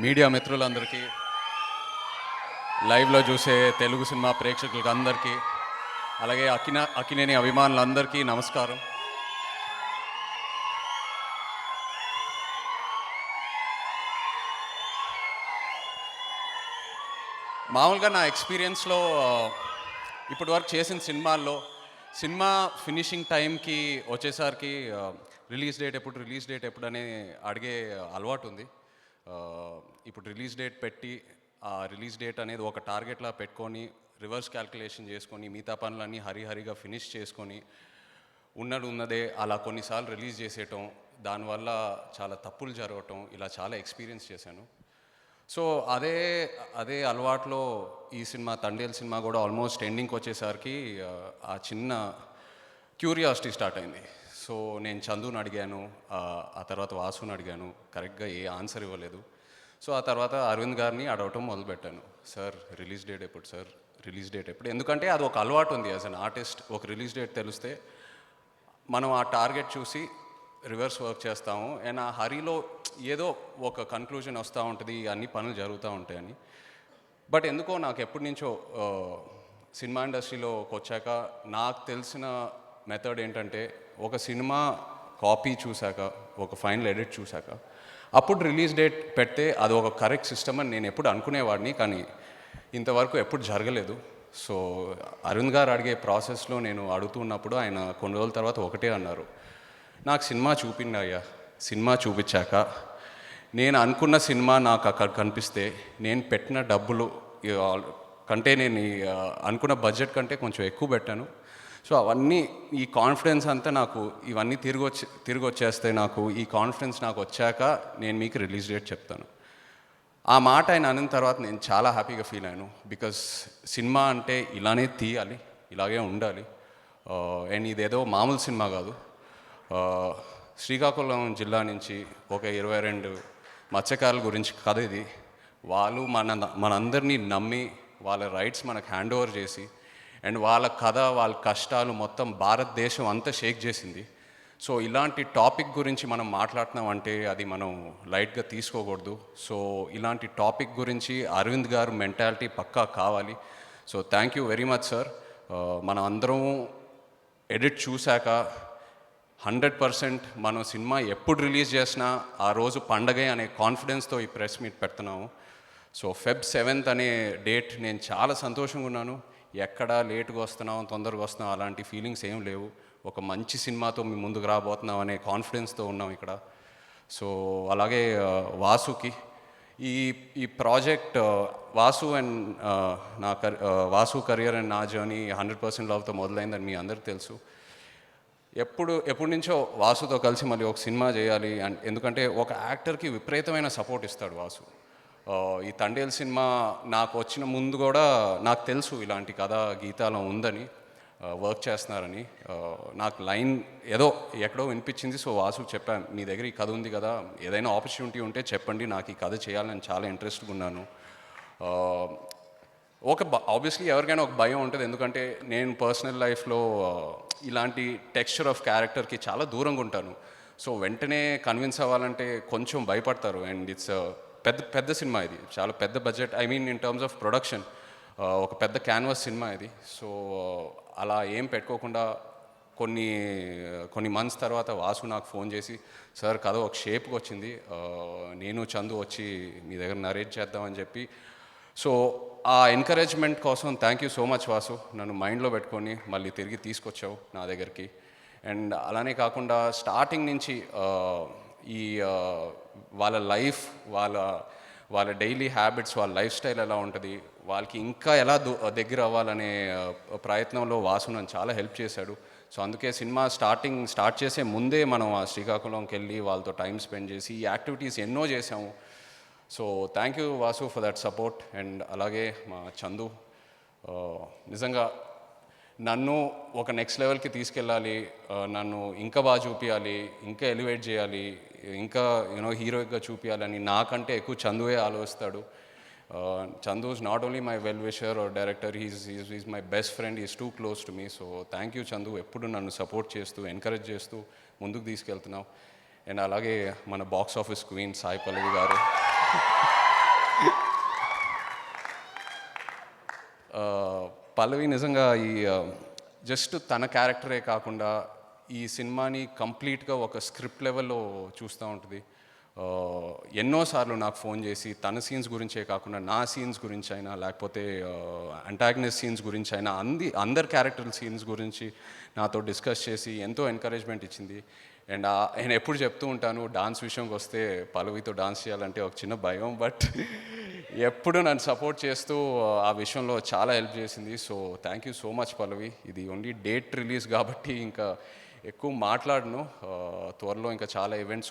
Media మిత్రులందరికీ, లైవ్లో చూసే తెలుగు సినిమా ప్రేక్షకులకి అందరికీ, అలాగే అక్కినేని అభిమానులందరికీ నమస్కారం. మామూలుగా నా ఎక్స్పీరియన్స్లో ఇప్పటి వరకు చేసిన సినిమా ఫినిషింగ్ టైంకి వచ్చేసరికి రిలీజ్ డేట్ ఎప్పుడు అని అడిగే అలవాటు ఉంది. ఇప్పుడు రిలీజ్ డేట్ పెట్టి ఆ రిలీజ్ డేట్ అనేది ఒక టార్గెట్లా పెట్టుకొని రివర్స్ క్యాల్కులేషన్ చేసుకొని మిగతా పనులన్నీ హరిహరిగా ఫినిష్ చేసుకొని ఉన్నదే అలా కొన్నిసార్లు రిలీజ్ చేసేయటం, దానివల్ల చాలా తప్పులు జరగటం, ఇలా చాలా ఎక్స్పీరియన్స్ చేశాను. సో అదే అలవాట్లో ఈ సినిమా తండేల్ సినిమా కూడా ఆల్మోస్ట్ ఎండింగ్కి వచ్చేసరికి ఆ చిన్న క్యూరియాసిటీ స్టార్ట్ అయింది. సో నేను చందుని అడిగాను, ఆ తర్వాత వాసుని అడిగాను, కరెక్ట్గా ఏ ఆన్సర్ ఇవ్వలేదు. సో ఆ తర్వాత అరవింద్ గారిని అడగటం మొదలుపెట్టాను. సార్ రిలీజ్ డేట్ ఎప్పుడు? ఎందుకంటే అది ఒక అలవాటు ఉంది. యాజ్ అన్ ఆర్టిస్ట్ ఒక రిలీజ్ డేట్ తెలిస్తే మనం ఆ టార్గెట్ చూసి రివర్స్ వర్క్ చేస్తాము. అండ్ ఆ హరిలో ఏదో ఒక కన్క్లూజన్ వస్తూ ఉంటుంది, అన్ని పనులు జరుగుతూ ఉంటాయని. బట్ ఎందుకో నాకు ఎప్పటి నుంచో సినిమా ఇండస్ట్రీలోకి వచ్చాక నాకు తెలిసిన మెథడ్ ఏంటంటే, ఒక సినిమా కాపీ చూశాక, ఒక ఫైనల్ ఎడిట్ చూశాక అప్పుడు రిలీజ్ డేట్ పెడితే అది ఒక కరెక్ట్ సిస్టమ్ అని నేను ఎప్పుడు అనుకునేవాడిని. కానీ ఇంతవరకు ఎప్పుడు జరగలేదు. సో అరుణ్ గారు అడిగే ప్రాసెస్లో నేను అడుగుతున్నప్పుడు ఆయన కొన్ని రోజుల తర్వాత ఒకటే అన్నారు, నాకు సినిమా చూపిండి అయ్యా, సినిమా చూపించాక నేను అనుకున్న సినిమా నాకు అక్కడ కనిపిస్తే నేను పెట్టిన డబ్బులు కంటే నేను అనుకున్న బడ్జెట్ కంటే కొంచెం ఎక్కువ పెట్టాను. సో అవన్నీ ఈ కాన్ఫిడెన్స్ అంతా నాకు ఇవన్నీ తిరిగి వచ్చేస్తాయి. నాకు ఈ కాన్ఫిడెన్స్ నాకు వచ్చాక నేను మీకు రిలీజ్ డేట్ చెప్తాను. ఆ మాట ఆయన అన్న తర్వాత నేను చాలా హ్యాపీగా ఫీల్ అయ్యాను. బికాస్ సినిమా అంటే ఇలానే తీయాలి, ఇలాగే ఉండాలి. అండ్ ఇదేదో మామూలు సినిమా కాదు. శ్రీకాకుళం జిల్లా నుంచి ఒక 22 మత్స్యకారుల గురించి కథ ఇది. వాళ్ళు మనందరినీ నమ్మి వాళ్ళ రైట్స్ మనకు హ్యాండ్ ఓవర్ చేసి, అండ్ వాళ్ళ కథ, వాళ్ళ కష్టాలు మొత్తం భారతదేశం అంతా షేక్ చేసింది. సో ఇలాంటి టాపిక్ గురించి మనం మాట్లాడుతున్నామంటే అది మనం లైట్గా తీసుకోకూడదు. సో ఇలాంటి టాపిక్ గురించి అరవింద్ గారు మెంటాలిటీ పక్కా కావాలి. So thank you very much sir. మనం అందరం ఎడిట్ చూశాక 100% మనం సినిమా ఎప్పుడు రిలీజ్ చేసినా ఆ రోజు పండగే అనే కాన్ఫిడెన్స్తో ఈ ప్రెస్ మీట్ పెడుతున్నాము. సో Feb 7th అనే డేట్ నేను చాలా సంతోషంగా ఉన్నాను. ఎక్కడా లేటుగా వస్తున్నాం, తొందరగా వస్తున్నాం అలాంటి ఫీలింగ్స్ ఏం లేవు. ఒక మంచి సినిమాతో మీ ముందుకు రాబోతున్నాం అనే కాన్ఫిడెన్స్తో ఉన్నాం ఇక్కడ. సో అలాగే వాసుకి ఈ project Vasu and Vasu career and నా జర్నీ 100% లవ్తో మొదలైందని మీ అందరికీ తెలుసు. ఎప్పటి నుంచో వాసుతో కలిసి మళ్ళీ ఒక సినిమా చేయాలి అండ్ ఎందుకంటే ఒక యాక్టర్కి విపరీతమైన సపోర్ట్ ఇస్తాడు వాసు. ఈ తండేల్ సినిమా నాకు వచ్చిన ముందు కూడా నాకు తెలుసు ఇలాంటి కథ గీతాలం ఉందని, వర్క్ చేస్తున్నారని. నాకు లైన్ ఏదో ఎక్కడో వినిపించింది. సో వాసుకు చెప్పాను, మీ దగ్గర ఈ కథ ఉంది కదా, ఏదైనా ఆపర్చునిటీ ఉంటే చెప్పండి, నాకు ఈ కథ చేయాలని చాలా ఇంట్రెస్ట్గా ఉన్నాను. ఆబ్వియస్లీ ఎవరికైనా ఒక భయం ఉంటుంది, ఎందుకంటే నేను పర్సనల్ లైఫ్లో ఇలాంటి టెక్స్చర్ ఆఫ్ క్యారెక్టర్కి చాలా దూరంగా ఉంటాను. సో వెంటనే కన్విన్స్ అవ్వాలంటే కొంచెం భయపడతారు. అండ్ ఇట్స్ పెద్ద సినిమా, ఇది చాలా పెద్ద budget, I mean in terms of production ఒక పెద్ద క్యాన్వాస్ సినిమా ఇది. సో అలా ఏం పెట్టుకోకుండా కొన్ని మంత్స్ తర్వాత వాసు నాకు ఫోన్ చేసి, సార్ కథ ఒక షేప్కి వచ్చింది, నేను చందు వచ్చి మీ దగ్గర నరేట్ చేద్దామని చెప్పి. సో ఆ ఎంకరేజ్మెంట్ కోసం thank you so much Vasu. నన్ను మైండ్లో పెట్టుకొని మళ్ళీ తిరిగి తీసుకొచ్చావు నా దగ్గరికి. అండ్ అలానే కాకుండా స్టార్టింగ్ నుంచి ఈ వాళ్ళ లైఫ్, వాళ్ళ డైలీ హ్యాబిట్స్, వాళ్ళ లైఫ్ స్టైల్ ఎలా ఉంటుంది, వాళ్ళకి ఇంకా ఎలా దగ్గర అవ్వాలనే ప్రయత్నంలో వాసు నన్ను చాలా హెల్ప్ చేశాడు. సో అందుకే సినిమా స్టార్ట్ చేసే ముందే మనం ఆ శ్రీకాకుళంకి వెళ్ళి వాళ్ళతో టైం స్పెండ్ చేసి ఈ యాక్టివిటీస్ ఎన్నో చేసాము. So thank you Vasu for that support. And అలాగే మా చందు నిజంగా నన్ను ఒక నెక్స్ట్ లెవెల్కి తీసుకెళ్ళాలి, నన్ను ఇంకా బాగా చూపించాలి, ఇంకా ఎలివేట్ చేయాలి, ఇంకా హీరోయిక్గా చూపించాలని నాకంటే ఎక్కువ చందువే ఆలోచిస్తాడు. Chandu is not only my well wisher or director, he's my best friend, is too close to me. So thank you Chandu, ఎప్పుడు నన్ను సపోర్ట్ చేస్తూ ఎంకరేజ్ చేస్తూ ముందుకు తీసుకెళ్తున్నావు. అండ్ అలాగే మన box office queen Sai Pallavi గారు. పల్లవి నిజంగా ఈ జస్ట్ తన క్యారెక్టరే కాకుండా ఈ సినిమాని కంప్లీట్గా ఒక స్క్రిప్ట్ లెవెల్లో చూస్తూ ఉంటుంది. ఎన్నోసార్లు నాకు ఫోన్ చేసి తన సీన్స్ గురించే కాకుండా నా సీన్స్ గురించి అయినా లేకపోతే అంటాగనిస్ట్ సీన్స్ గురించి అయినా అందరి క్యారెక్టర్ సీన్స్ గురించి నాతో డిస్కస్ చేసి ఎంతో ఎంకరేజ్మెంట్ ఇచ్చింది. అండ్ నేను ఎప్పుడు చెప్తూ ఉంటాను, డాన్స్ విషయంకి వస్తే పల్లవితో డాన్స్ చేయాలంటే ఒక చిన్న భయం, బట్ ఎప్పుడు నన్ను సపోర్ట్ చేస్తూ ఆ విషయంలో చాలా హెల్ప్ చేసింది. So thank you so much Pallavi. ఇది ఓన్లీ డేట్ రిలీజ్ కాబట్టి ఇంకా ఎక్కువ మాట్లాడను. త్వరలో ఇంకా చాలా ఈవెంట్స్